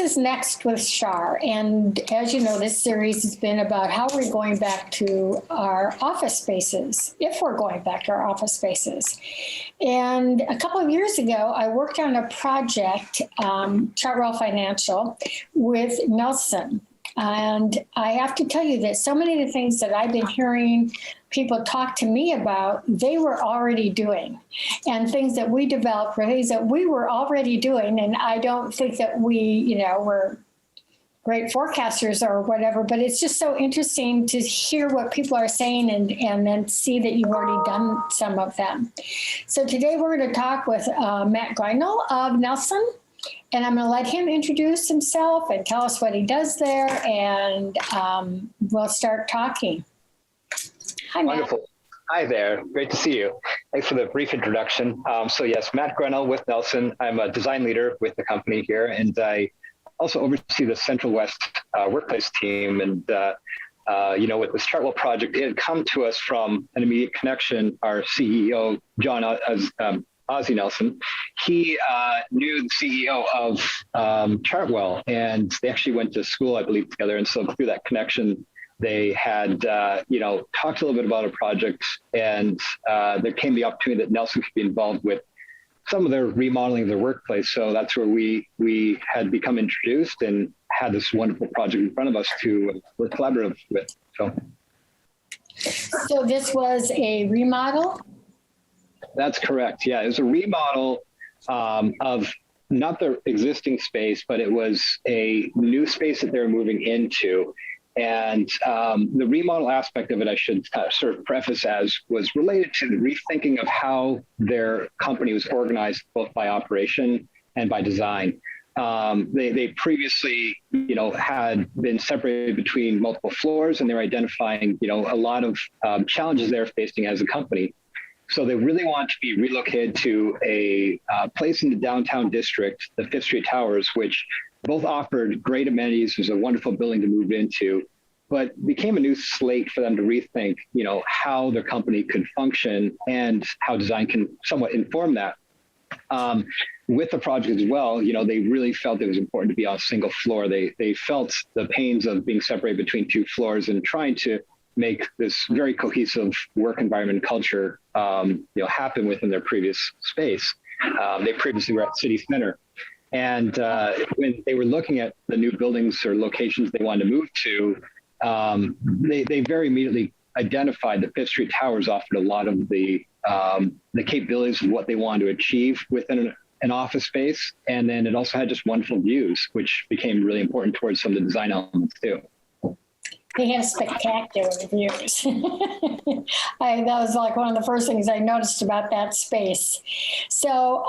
is Next with Char. And as you know, this series has been about how we're going back to our office spaces, if we're going back to our office spaces. And a couple of years ago, I worked on a project, Chartwell Financial, with Nelson. And I have to tell you that so many of the things that I've been hearing people talk to me about, they were already doing. And things that we developed were things that we were already doing. And I don't think that we, were great forecasters or whatever, but it's just so interesting to hear what people are saying and then see that you've already done some of them. So today we're going to talk with Matt Grynol of Nelson. And I'm going to let him introduce himself and tell us what he does there, and we'll start talking. Hi, Matt. Wonderful. Hi there. Great to see you. Thanks for the brief introduction. So yes, Matt Grynol with Nelson. I'm a design leader with the company here, and I also oversee the Central West workplace team. And with this Chartwell project, it had come to us from an immediate connection. Our CEO, John Ozzie Nelson, he knew the CEO of Chartwell, and they actually went to school, I believe, together. And so through that connection, they had, talked a little bit about a project, and there came the opportunity that Nelson could be involved with some of their remodeling of their workplace. So that's where we had become introduced and had this wonderful project in front of us to work collaborative with. So this was a remodel? That's correct. Yeah, it was a remodel of not the existing space, but it was a new space that they're moving into. And the remodel aspect of it, I should sort of preface as, was related to the rethinking of how their company was organized, both by operation and by design. They previously, had been separated between multiple floors, and they're identifying, a lot of challenges they're facing as a company. So they really want to be relocated to a place in the downtown district, the Fifth Street Towers, which both offered great amenities. It was a wonderful building to move into, but became a new slate for them to rethink, how their company could function and how design can somewhat inform that. With the project as well, they really felt it was important to be on a single floor. They felt the pains of being separated between two floors and trying to make this very cohesive work environment and culture, happen within their previous space. They previously were at City Center. And when they were looking at the new buildings or locations they wanted to move to, they very immediately identified that Fifth Street Towers offered a lot of the capabilities of what they wanted to achieve within an office space. And then it also had just wonderful views, which became really important towards some of the design elements too. They have spectacular views. That was like one of the first things I noticed about that space. So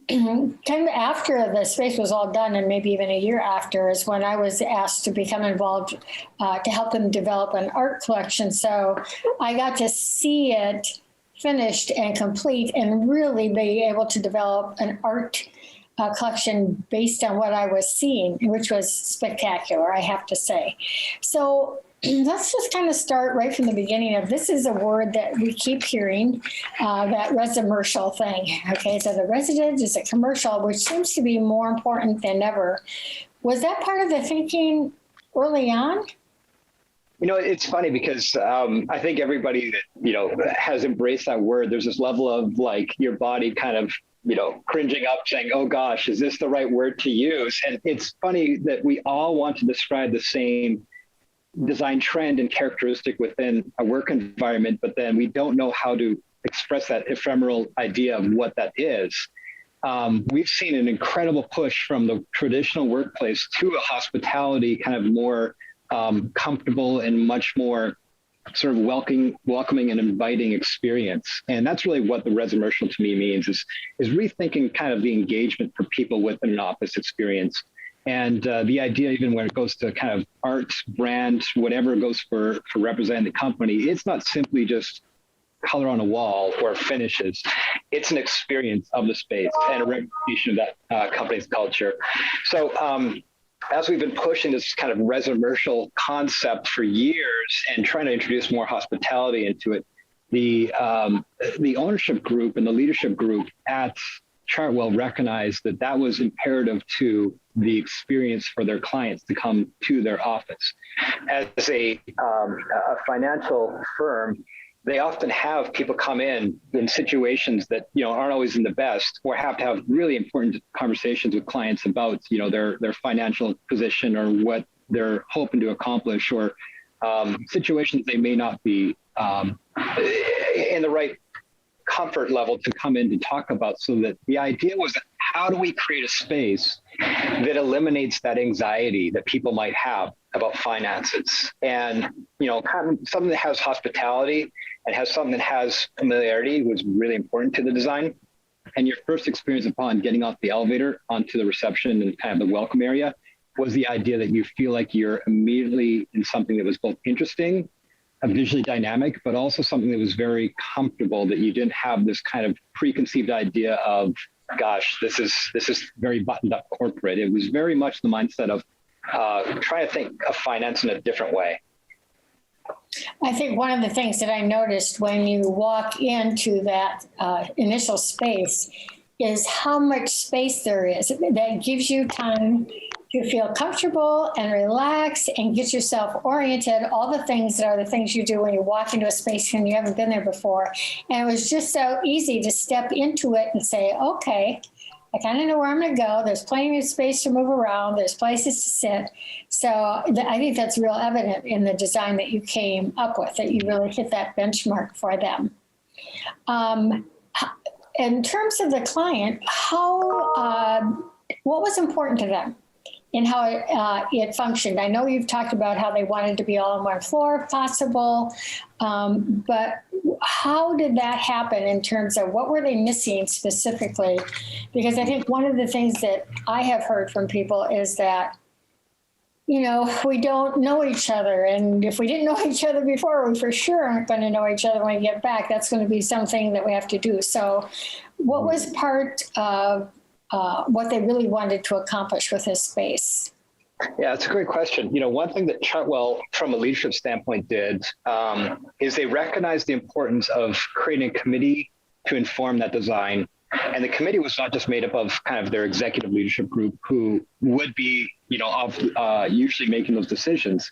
kind of after the space was all done, and maybe even a year after, is when I was asked to become involved to help them develop an art collection. So I got to see it finished and complete and really be able to develop an art collection based on what I was seeing, which was spectacular, I have to say. So let's just kind of start right from the beginning of, this is a word that we keep hearing, that resimmercial thing. Okay, so the residence is a commercial, which seems to be more important than ever. Was that part of the thinking early on? It's funny because I think everybody that, has embraced that word, there's this level of like your body kind of, cringing up saying, oh gosh, is this the right word to use? And it's funny that we all want to describe the same design trend and characteristic within a work environment, but then we don't know how to express that ephemeral idea of what that is. We've seen an incredible push from the traditional workplace to a hospitality kind of more comfortable and much more sort of welcoming and inviting experience. And that's really what the resimmercial to me means, is rethinking kind of the engagement for people within an office experience. And the idea, even when it goes to kind of art, brand, whatever it goes for representing the company, it's not simply just color on a wall or finishes. It's an experience of the space and a representation of that company's culture. So as we've been pushing this kind of resimmercial concept for years and trying to introduce more hospitality into it, the ownership group and the leadership group at Chartwell recognized that that was imperative to the experience for their clients to come to their office. As a financial firm, they often have people come in situations that, aren't always in the best, or have to have really important conversations with clients about, their financial position or what they're hoping to accomplish, or situations they may not be in the right comfort level to come in to talk about. So that the idea was, how do we create a space that eliminates that anxiety that people might have about finances? And, kind of something that has hospitality and has something that has familiarity was really important to the design. And your first experience upon getting off the elevator onto the reception and kind of the welcome area was the idea that you feel like you're immediately in something that was both interesting, visually dynamic, but also something that was very comfortable, that you didn't have this kind of preconceived idea of, gosh, this is very buttoned up corporate. It was very much the mindset of trying to think of finance in a different way. I think one of the things that I noticed when you walk into that initial space is how much space there is. That gives you time to feel comfortable and relax and get yourself oriented, all the things that are the things you do when you walk into a space and you haven't been there before. And it was just so easy to step into it and say, okay, I kind of know where I'm going to go. There's plenty of space to move around. There's places to sit. So I think that's real evident in the design that you came up with, that you really hit that benchmark for them. In terms of the client, what was important to them in how it functioned? I know you've talked about how they wanted to be all on one floor if possible, but how did that happen in terms of what were they missing specifically? Because I think one of the things that I have heard from people is that, we don't know each other. And if we didn't know each other before, we for sure aren't going to know each other when we get back. That's going to be something that we have to do. So what was part of what they really wanted to accomplish with this space? Yeah, it's a great question. One thing that Chartwell, from a leadership standpoint, did is they recognized the importance of creating a committee to inform that design. And the committee was not just made up of kind of their executive leadership group, who would be, usually making those decisions.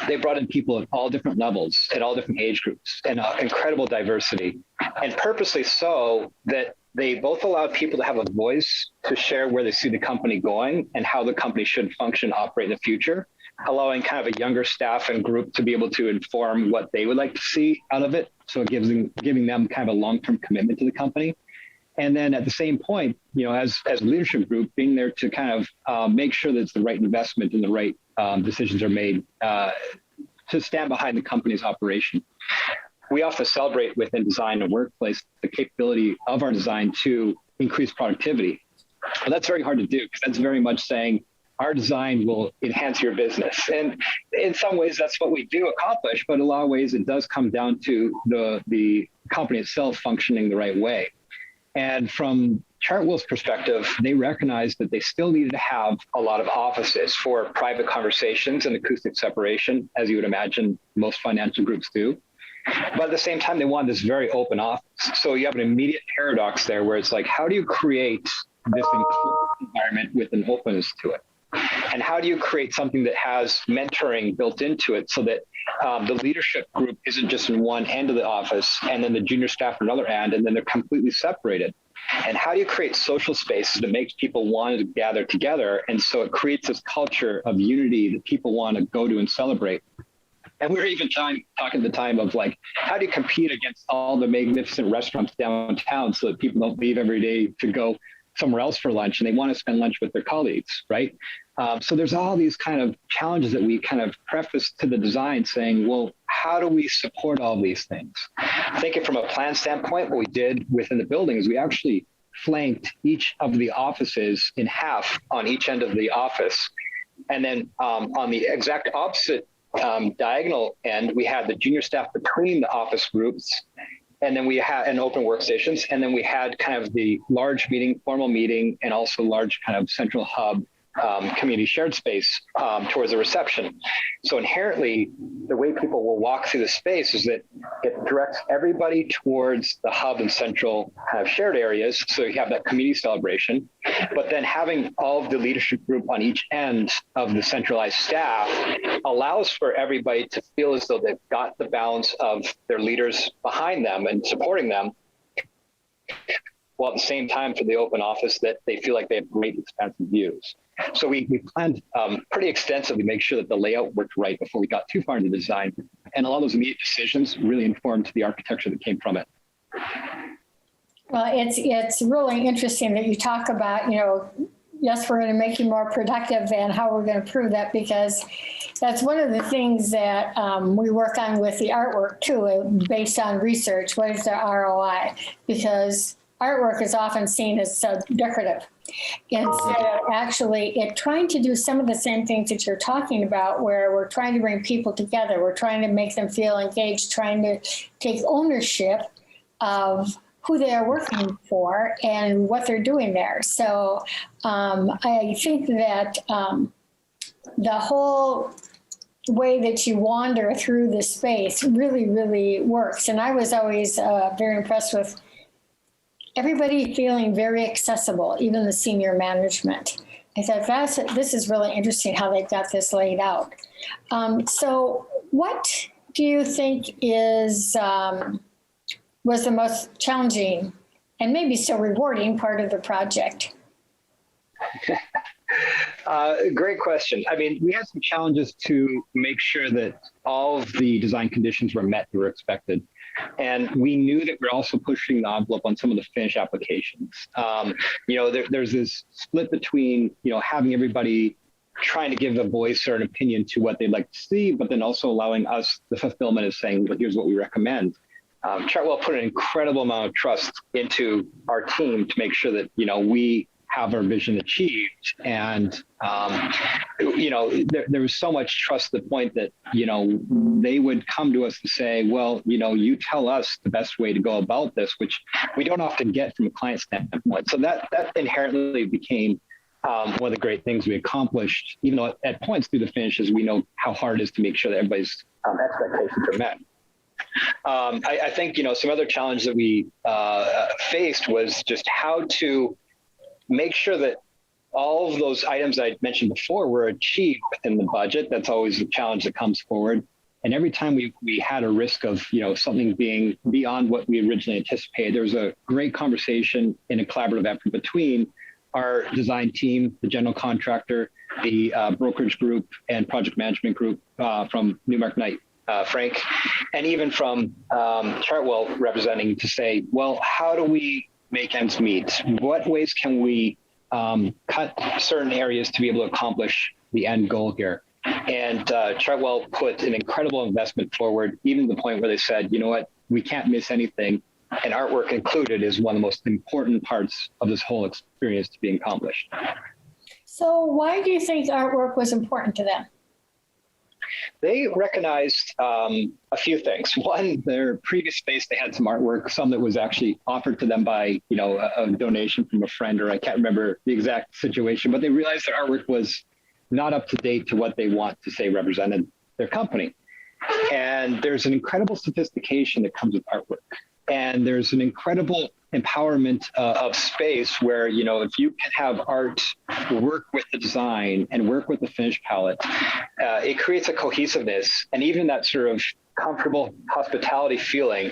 They brought in people at all different levels, at all different age groups, and incredible diversity, and purposely so that they both allowed people to have a voice to share where they see the company going and how the company should function, operate in the future, allowing kind of a younger staff and group to be able to inform what they would like to see out of it. So it giving them kind of a long-term commitment to the company. And then at the same point, as a leadership group, being there to kind of make sure that it's the right investment and the right decisions are made to stand behind the company's operation. We often celebrate within design and workplace the capability of our design to increase productivity. But that's very hard to do, because that's very much saying our design will enhance your business. And in some ways, that's what we do accomplish. But in a lot of ways, it does come down to the company itself functioning the right way. And from Chartwell's perspective, they recognized that they still needed to have a lot of offices for private conversations and acoustic separation, as you would imagine most financial groups do. But at the same time, they wanted this very open office. So you have an immediate paradox there where it's like, how do you create this inclusive environment with an openness to it? And how do you create something that has mentoring built into it so that the leadership group isn't just in one end of the office and then the junior staff on another end, and then they're completely separated? And how do you create social spaces that makes people want to gather together? And so it creates this culture of unity that people want to go to and celebrate. And we were even talking at the time of like, how do you compete against all the magnificent restaurants downtown so that people don't leave every day to go somewhere else for lunch, and they want to spend lunch with their colleagues, right? So there's all these kind of challenges that we kind of preface to the design, saying, well, how do we support all these things? Thinking from a plan standpoint, what we did within the building is we actually flanked each of the offices in half on each end of the office. And then on the exact opposite diagonal end, we had the junior staff between the office groups. And then we had an open workstations, and then we had kind of the large meeting, formal meeting, and also large kind of central hub community shared space towards the reception. So inherently, the way people will walk through the space is that it directs everybody towards the hub and central kind of shared areas. So you have that community celebration, but then having all of the leadership group on each end of the centralized staff allows for everybody to feel as though they've got the balance of their leaders behind them and supporting them, while at the same time for the open office that they feel like they have great expansive views. So we planned pretty extensively to make sure that the layout worked right before we got too far into the design. And a lot of those immediate decisions really informed the architecture that came from it. Well, it's really interesting that you talk about, yes, we're going to make you more productive and how we're going to prove that, because that's one of the things that we work on with the artwork too, based on research. What is the ROI? Because artwork is often seen as so decorative. Instead of actually trying to do some of the same things that you're talking about, where we're trying to bring people together, we're trying to make them feel engaged, trying to take ownership of who they are working for and what they're doing there. So I think that the whole way that you wander through the space really, really works. And I was always very impressed with everybody feeling very accessible, even the senior management. I thought this is really interesting how they've got this laid out. So what do you think was the most challenging and maybe still rewarding part of the project? Great question. I mean, we had some challenges to make sure that all of the design conditions were met that were expected. And we knew that we're also pushing the envelope on some of the finish applications. There's this split between, having everybody trying to give a voice or an opinion to what they'd like to see, but then also allowing us the fulfillment of saying, well, here's what we recommend. Chartwell put an incredible amount of trust into our team to make sure that, we have our vision achieved. And, there was so much trust to the point that, they would come to us and say, well, you tell us the best way to go about this, which we don't often get from a client standpoint. So that inherently became one of the great things we accomplished, even though at points through the finishes, we know how hard it is to make sure that everybody's expectations are met. I think, some other challenges that we faced was just how to make sure that all of those items I mentioned before were achieved within the budget. That's always a challenge that comes forward. And every time we had a risk of, something being beyond what we originally anticipated, there was a great conversation in a collaborative effort between our design team, the general contractor, the brokerage group and project management group from Newmark Knight, Frank, and even from Chartwell representing to say, well, how do we make ends meet? What ways can we cut certain areas to be able to accomplish the end goal here? And Chartwell put an incredible investment forward, even to the point where they said, you know what, we can't miss anything. And artwork included is one of the most important parts of this whole experience to be accomplished. So why do you think artwork was important to them? They recognized a few things. One, their previous space, they had some artwork, some that was actually offered to them by, a donation from a friend, or I can't remember the exact situation, but they realized their artwork was not up to date to what they want to say represented their company. And there's an incredible sophistication that comes with artwork. And there's an incredible empowerment of space where, if you can have art work with the design and work with the finish palette, it creates a cohesiveness and even that sort of comfortable hospitality feeling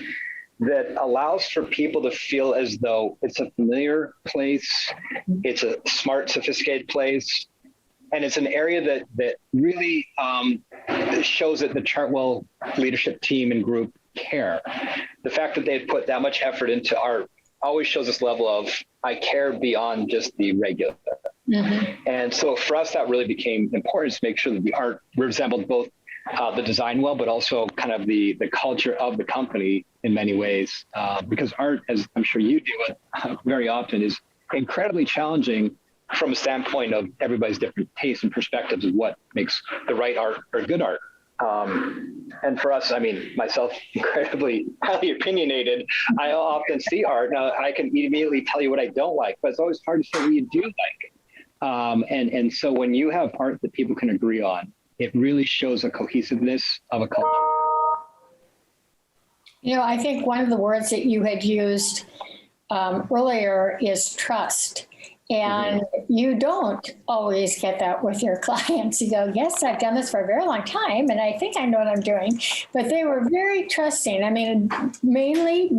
that allows for people to feel as though it's a familiar place, it's a smart, sophisticated place, and it's an area that really shows that the Chartwell leadership team and group care. The fact that they had put that much effort into art always shows this level of, I care beyond just the regular. Mm-hmm. And so for us, that really became important to make sure that the art resembled both the design well, but also kind of the culture of the company in many ways. Because art, as I'm sure you do very often, is incredibly challenging from a standpoint of everybody's different tastes and perspectives of what makes the right art or good art. And for us, myself, incredibly highly opinionated, I often see art. Now, I can immediately tell you what I don't like, but it's always hard to say what you do like. And so when you have art that people can agree on, it really shows a cohesiveness of a culture. I think one of the words that you had used earlier is trust. And you don't always get that with your clients. You go, yes, I've done this for a very long time, and I think I know what I'm doing. But they were very trusting. I mean, mainly,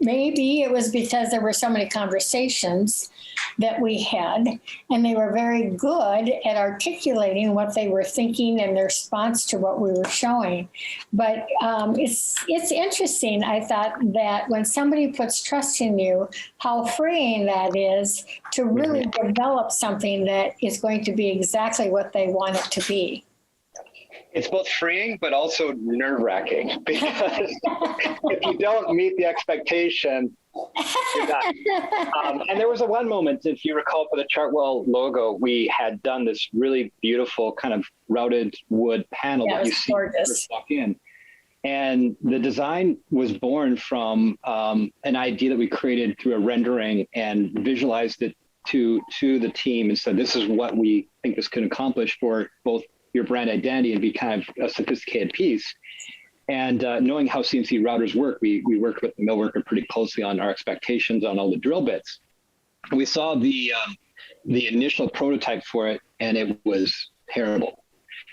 maybe it was because there were so many conversations that we had, and they were very good at articulating what they were thinking and their response to what we were showing. But it's interesting, I thought, that when somebody puts trust in you, how freeing that is to really develop something that is going to be exactly what they want it to be. It's both freeing, but also nerve-wracking, because if you don't meet the expectation, you're done. And there was one moment, if you recall, for the Chartwell logo, we had done this really beautiful kind of routed wood panel that you see when you first walk in. And the design was born from an idea that we created through a rendering and visualized it to the team and said, this is what we think this can accomplish for both your brand identity and be kind of a sophisticated piece. And knowing how CNC routers work, we worked with the millworker pretty closely on our expectations on all the drill bits. We saw the initial prototype for it, and it was terrible.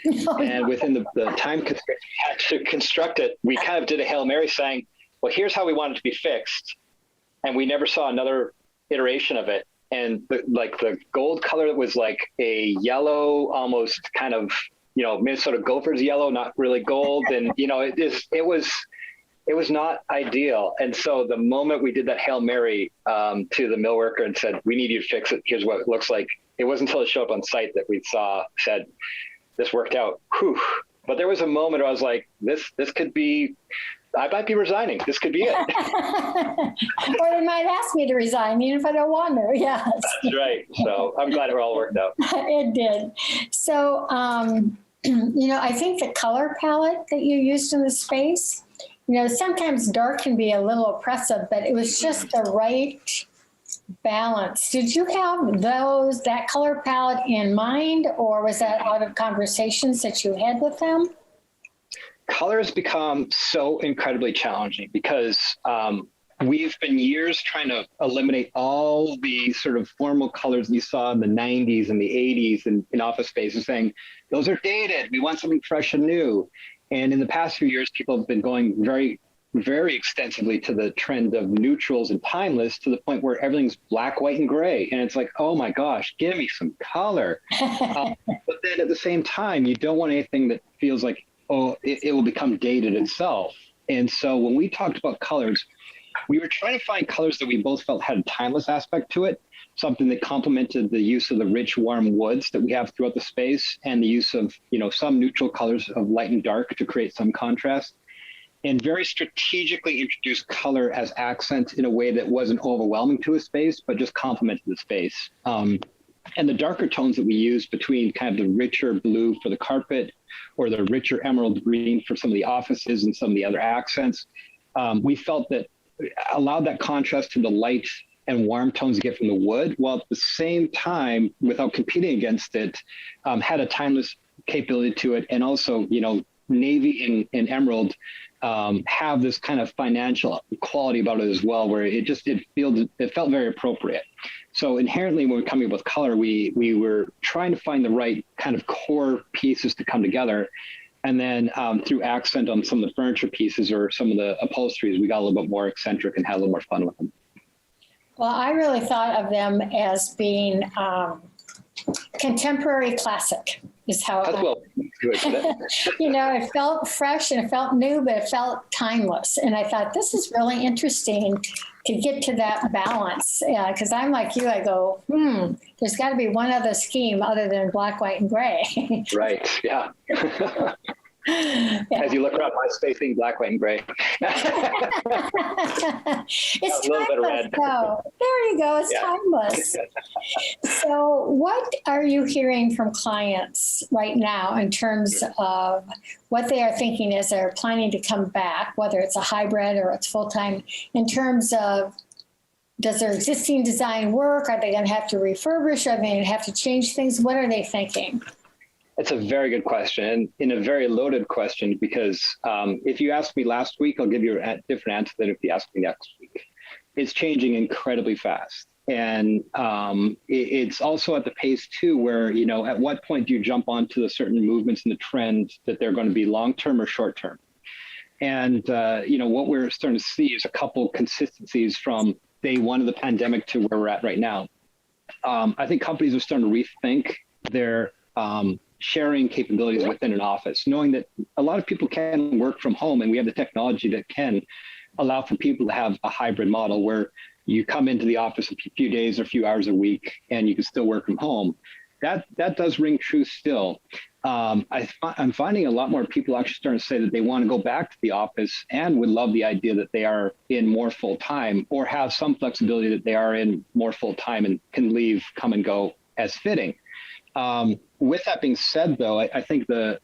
And within the time constraints we had to construct it, we kind of did a Hail Mary saying, well, here's how we want it to be fixed. And we never saw another iteration of it. And the gold color was like a yellow, almost kind of, Minnesota Gophers yellow, not really gold. And, it was not ideal. And so the moment we did that Hail Mary to the millworker and said, we need you to fix it, here's what it looks like. It wasn't until it showed up on site that we said, this worked out. Whew. But there was a moment where I was like, this could be, I might be resigning. This could be it. Or they might ask me to resign, even if I don't want to. Yes. That's right. So I'm glad it all worked out. It did. So, I think the color palette that you used in the space, sometimes dark can be a little oppressive, but it was just the right balance. Did you have that color palette in mind, or was that out of conversations that you had with them? Color has become so incredibly challenging because we've been years trying to eliminate all the sort of formal colors you saw in the 90s and the 80s in office spaces, saying those are dated. We want something fresh and new. And in the past few years, people have been going very, very extensively to the trend of neutrals and timeless, to the point where everything's black, white, and gray. And it's like, oh my gosh, give me some color. But then at the same time, you don't want anything that feels like, it will become dated itself. And so when we talked about colors, we were trying to find colors that we both felt had a timeless aspect to it, something that complemented the use of the rich, warm woods that we have throughout the space, and the use of, some neutral colors of light and dark to create some contrast, and very strategically introduce color as accent in a way that wasn't overwhelming to a space, but just complemented the space. And the darker tones that we use between kind of the richer blue for the carpet or the richer emerald green for some of the offices and some of the other accents, we felt that allowed that contrast to the light and warm tones you get from the wood, while at the same time, without competing against it, had a timeless capability to it. And also, navy and emerald have this kind of financial quality about it as well, where it felt very appropriate. So inherently, when we're coming up with color, we were trying to find the right kind of core pieces to come together. And then through accent on some of the furniture pieces or some of the upholsteries, we got a little bit more eccentric and had a little more fun with them. Well, I really thought of them as being contemporary classic. Is how it felt fresh and it felt new, but it felt timeless. And I thought, this is really interesting to get to that balance. Because I'm like you, I go, there's got to be one other scheme other than black, white, and gray. Right. Yeah. As you look around my space, being black, white, and gray. It's timeless, though. There you go. It's timeless. So what are you hearing from clients right now in terms of what they are thinking as they're planning to come back, whether it's a hybrid or it's full-time, in terms of does their existing design work? Are they going to have to refurbish? Are they going to have to change things? What are they thinking? It's a very good question and a very loaded question, because if you asked me last week, I'll give you a different answer than if you ask me next week. It's changing incredibly fast. And it's also at the pace too, where, you know, at what point do you jump onto the certain movements and the trends that they're going to be long-term or short-term? And, you know, what we're starting to see is a couple consistencies from day one of the pandemic to where we're at right now. I think companies are starting to rethink their sharing capabilities within an office, knowing that a lot of people can work from home, and we have the technology that can allow for people to have a hybrid model where you come into the office a few days or a few hours a week and you can still work from home. That does ring true still. I'm finding a lot more people actually starting to say that they want to go back to the office and would love the idea that they are in more full time, or have some flexibility that they are in more full time and can leave, come and go as fitting. With that being said, though, I think the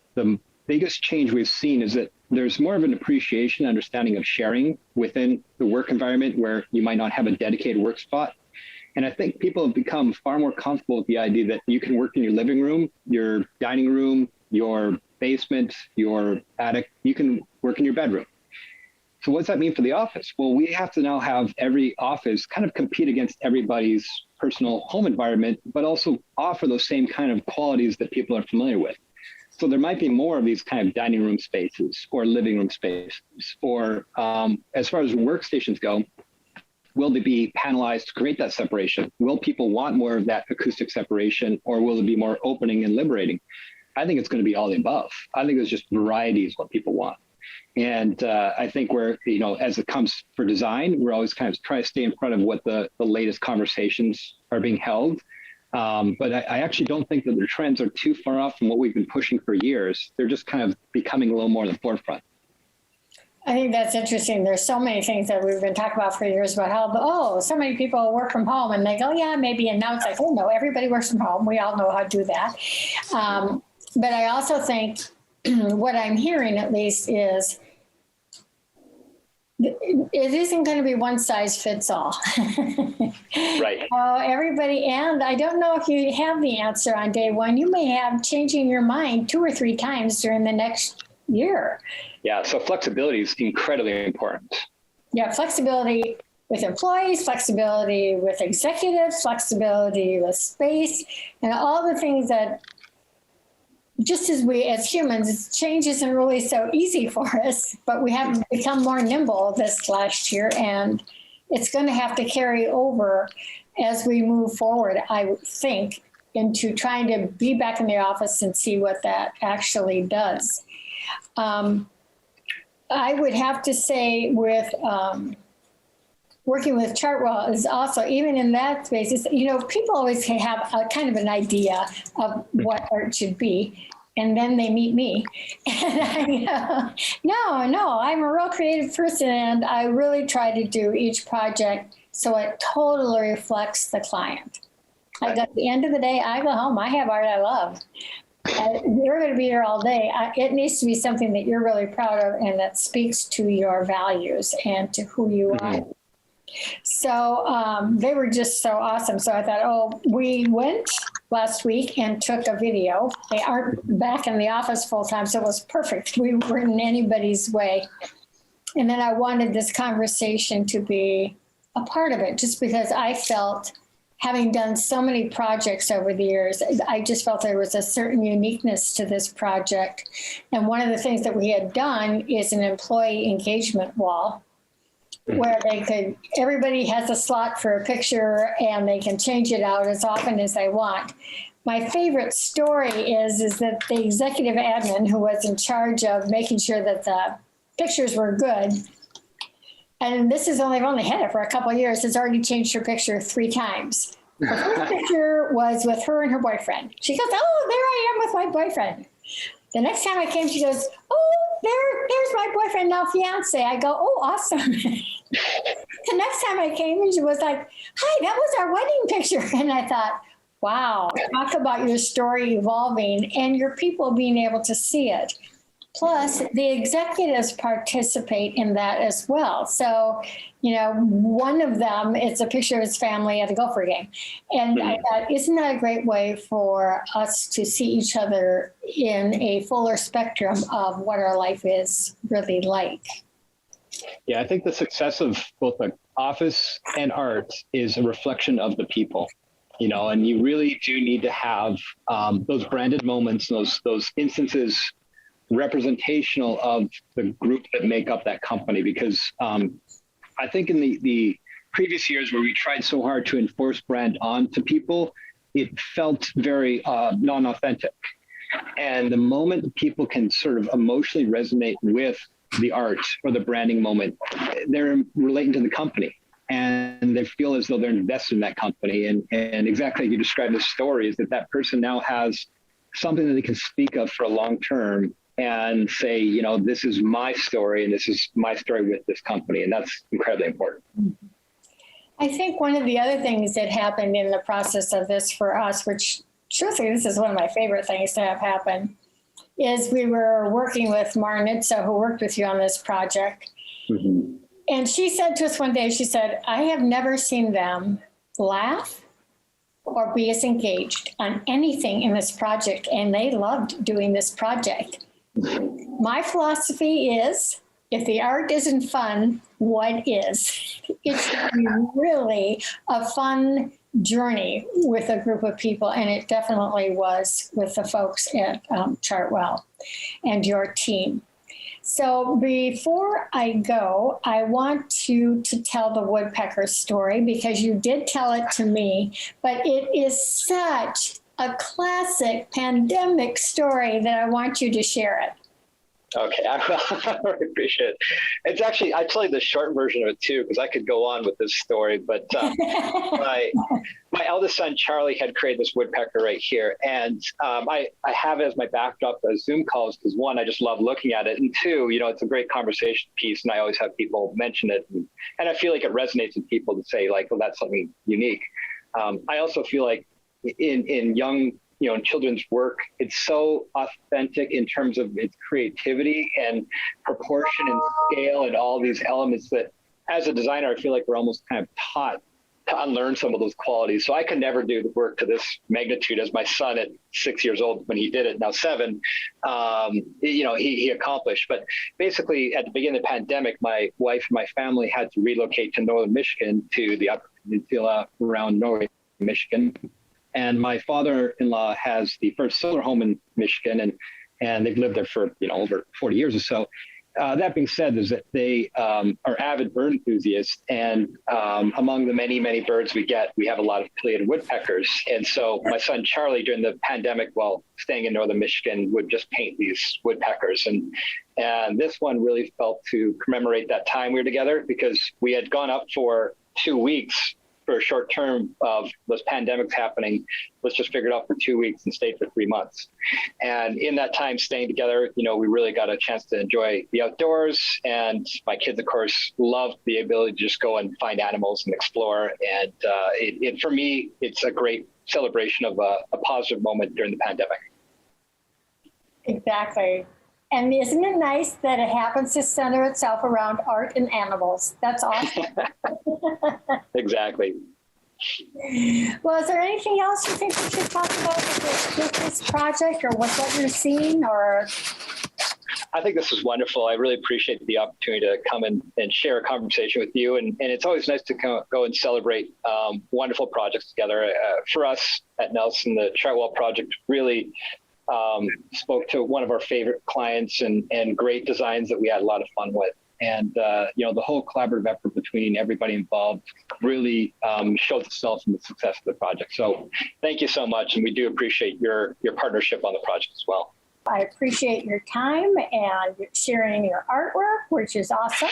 biggest change we've seen is that there's more of an appreciation, understanding of sharing within the work environment where you might not have a dedicated work spot. And I think people have become far more comfortable with the idea that you can work in your living room, your dining room, your basement, your attic, you can work in your bedroom. So what does that mean for the office? Well, we have to now have every office kind of compete against everybody's personal home environment, but also offer those same kind of qualities that people are familiar with. So there might be more of these kind of dining room spaces or living room spaces, or as far as workstations go, will they be panelized to create that separation? Will people want more of that acoustic separation, or will it be more opening and liberating? I think it's going to be all the above. I think there's just variety is what people want. And I think we're, you know, as it comes for design, we're always kind of trying to stay in front of what the latest conversations are being held. But I actually don't think that the trends are too far off from what we've been pushing for years. They're just kind of becoming a little more in the forefront. I think that's interesting. There's so many things that we've been talking about for years about how, so many people work from home, and they go, yeah, maybe. And now it's like, oh, no, everybody works from home. We all know how to do that. But I also think what I'm hearing, at least, is it isn't going to be one size fits all. Right. Everybody, and I don't know if you have the answer on day one. You may have changing your mind 2 or 3 times during the next year. Yeah, so flexibility is incredibly important. Yeah, flexibility with employees, flexibility with executives, flexibility with space, and all the things that, just as we, as humans, change isn't really so easy for us, but we have become more nimble this last year, and it's going to have to carry over as we move forward, I think, into trying to be back in the office and see what that actually does. I would have to say with working with Chartwell is also, even in that space, it's, you know, people always have a kind of an idea of what art should be. And then they meet me. And I go, no, I'm a real creative person. And I really try to do each project so it totally reflects the client. Like at the end of the day, I go home, I have art I love. You're going to be here all day. It needs to be something that you're really proud of and that speaks to your values and to who you are. So they were just so awesome. So I thought, we went last week and took a video. They aren't back in the office full time, so it was perfect. We weren't in anybody's way. And then I wanted this conversation to be a part of it, just because I felt, having done so many projects over the years, I just felt there was a certain uniqueness to this project. And one of the things that we had done is an employee engagement wall, where everybody has a slot for a picture and they can change it out as often as they want. My favorite story is that the executive admin who was in charge of making sure that the pictures were good, and this is they've only had it for a couple of years, has already changed her picture 3 times. The first picture was with her and her boyfriend. She goes, oh, there I am with my boyfriend. The next time I came, she goes, oh, there's my boyfriend, now fiance. I go, oh, awesome. The next time I came, and she was like, hi, that was our wedding picture. And I thought, wow, talk about your story evolving and your people being able to see it. Plus, the executives participate in that as well. So, one of them, it's a picture of his family at a Gopher game. And I thought, isn't that a great way for us to see each other in a fuller spectrum of what our life is really like? Yeah, I think the success of both the office and art is a reflection of the people, and you really do need to have those branded moments, those instances representational of the group that make up that company. Because I think in the previous years where we tried so hard to enforce brand onto people, it felt very non-authentic. And the moment people can sort of emotionally resonate with the art or the branding moment, they're relating to the company and they feel as though they're invested in that company. And exactly like you described the story, is that person now has something that they can speak of for a long term and say, this is my story and this is my story with this company. And that's incredibly important. I think one of the other things that happened in the process of this for us, which truthfully, this is one of my favorite things to have happen, is we were working with Marinitza, who worked with you on this project. Mm-hmm. And she said to us one day, she said, I have never seen them laugh or be as engaged on anything in this project. And they loved doing this project. My philosophy is, if the art isn't fun, what is? It should be really a fun journey with a group of people, and it definitely was with the folks at Chartwell and your team. So before I go, I want you to tell the woodpecker story, because you did tell it to me, but it is such a classic pandemic story that I want you to share it. Okay, I really appreciate it. It's actually, I tell you the short version of it too, because I could go on with this story, but my eldest son, Charlie, had created this woodpecker right here. And I have it as my backdrop as Zoom calls, because one, I just love looking at it. And two, it's a great conversation piece. And I always have people mention it. And I feel like it resonates with people to say like, well, that's something unique. I also feel like in young, in children's work, it's so authentic in terms of its creativity and proportion and scale and all these elements that as a designer, I feel like we're almost kind of taught to unlearn some of those qualities. So I could never do the work to this magnitude as my son at 6 years old, when he did it, now 7, he accomplished. But basically at the beginning of the pandemic, my wife and my family had to relocate to northern Michigan, to the Upper Peninsula around northern Michigan. And my father-in-law has the first solar home in Michigan, and they've lived there for over 40 years or so. That being said, is that they are avid bird enthusiasts, and among the many, many birds we get, we have a lot of pileated woodpeckers. And so my son Charlie, during the pandemic, while staying in northern Michigan, would just paint these woodpeckers. And this one really felt to commemorate that time we were together, because we had gone up for 2 weeks for a short term of those pandemics happening. Let's just figure it out for 2 weeks and stayed for 3 months. And in that time staying together, we really got a chance to enjoy the outdoors. And my kids, of course, loved the ability to just go and find animals and explore. And for me, it's a great celebration of a positive moment during the pandemic. Exactly. And isn't it nice that it happens to center itself around art and animals? That's awesome. Exactly. Well, is there anything else you think we should talk about with this project, or what you're seeing? Or I think this is wonderful. I really appreciate the opportunity to come and share a conversation with you. And it's always nice to go and celebrate wonderful projects together. For us at Nelson, the Chartwell project really spoke to one of our favorite clients and great designs that we had a lot of fun with. And, the whole collaborative effort between everybody involved really shows itself in the success of the project. So thank you so much. And we do appreciate your partnership on the project as well. I appreciate your time and sharing your artwork, which is awesome.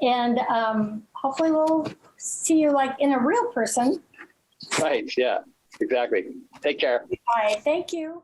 And hopefully we'll see you like in a real person. Right. Yeah, exactly. Take care. All right. Thank you.